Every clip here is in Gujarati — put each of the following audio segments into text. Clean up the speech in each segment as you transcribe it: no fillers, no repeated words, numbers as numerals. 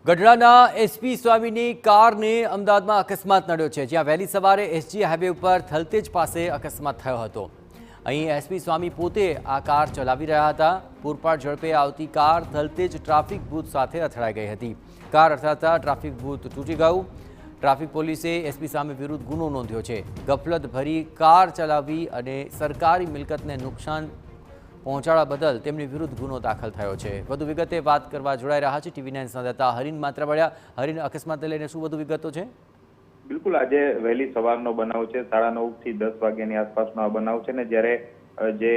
ગઢડાના એસપી સ્વામીની કારને અમદાવાદમાં અકસ્માત નડ્યો છે, જ્યાં વહેલી સવારે એસજી હાઈવે ઉપર થલતેજ પાસે અકસ્માત થયો હતો। અહીં એસપી સ્વામી પોતે આ કાર ચલાવી રહ્યા હતા। પૂરપાટ ઝડપે આવતી કાર થલતેજ ટ્રાફિક બૂથ સાથે અથડાઈ ગઈ હતી। કાર અથડાતા ટ્રાફિક બૂથ તૂટી ગયું। ટ્રાફિક પોલીસે એસપી સામે વિરુદ્ધ ગુનો નોંધ્યો છે। ગફલત ભરી કાર ચલાવી અને સરકારી મિલકતને નુકસાન પહોંચાડવા બદલ તેમની વિરુદ્ધ ગુનો દાખલ થયો છે। વધુ વિગતે વાત કરવા જોડાઈ રહ્યા છે ટીવી9 સંવાદદાતા હરીન માત્રાવાડિયા। હરીન, અકસ્માતને લઈને શું વધુ વિગતો છે? બિલકુલ, આજે વહેલી સવારનો બનાવ છે। 9:30 થી 10 વાગ્યાની આસપાસનો આ બનાવ છે ને જ્યારે જે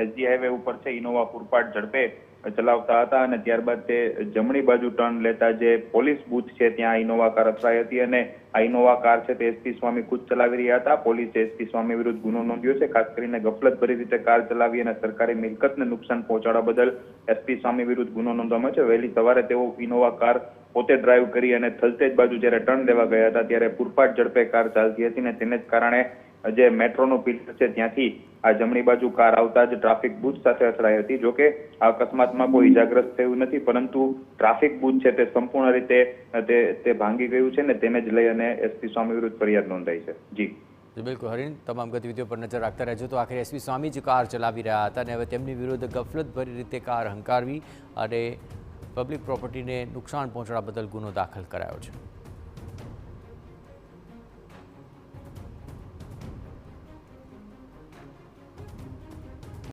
એસજી હાઈવે ઉપર છે ઇનોવા પૂરપાટ ઝડપે ચલાવતા હતા અને ત્યારબાદ તે જમણી બાજુ ટર્ન લેતા જે પોલીસ બૂથ છે ત્યાં ઇનોવા કાર અથડાઈ હતી અને આ ઇનોવા કાર છે તે એસપી સ્વામી ખુદ ચલાવી રહ્યા હતા। પોલીસે એસપી સ્વામી વિરુદ્ધ ગુનો નોંધ્યો છે। ખાસ કરીને ગફલતભરી રીતે કાર ચલાવી અને સરકારી મિલકતને નુકસાન પહોંચાડવા બદલ એસપી સ્વામી વિરુદ્ધ ગુનો નોંધવામાં છે। વહેલી સવારે તેઓ ઇનોવા કાર પોતે ડ્રાઈવ કરી અને થલતેજ બાજુ જ્યારે ટર્ન લેવા ગયા હતા ત્યારે પૂરપાટ ઝડપે કાર ચાલતી હતી ને તેને જ કારણે જે મેટ્રોનો પિલર છે ત્યાંથી આ જમણી બાજુ કાર આવતા જ ટ્રાફિક બૂથ સાથે અથડાઈ હતી। જોકે આ અકસ્માતમાં કોઈ ઇજાગ્રસ્ત થયું નથી, પરંતુ ટ્રાફિક બૂથ છે તે સંપૂર્ણ રીતે તે ભાંગી ગયું છે ને તેને જ લઈ અને એસપી સ્વામી વિરુદ્ધ ફરિયાદ નોંધાઈ છે। જી બિલકુલ હરીન, તમામ ગતિવિધિઓ પર નજર રાખતા રહેજો। તો આખરે એસપી સ્વામી જ કાર ચલાવી રહ્યા હતા અને હવે તેમની વિરુદ્ધ ગફલતભરી રીતે કાર હંકારવી અને પબ્લિક પ્રોપર્ટીને નુકસાન પહોંચાડવા બદલ ગુનો દાખલ કરાયો છે।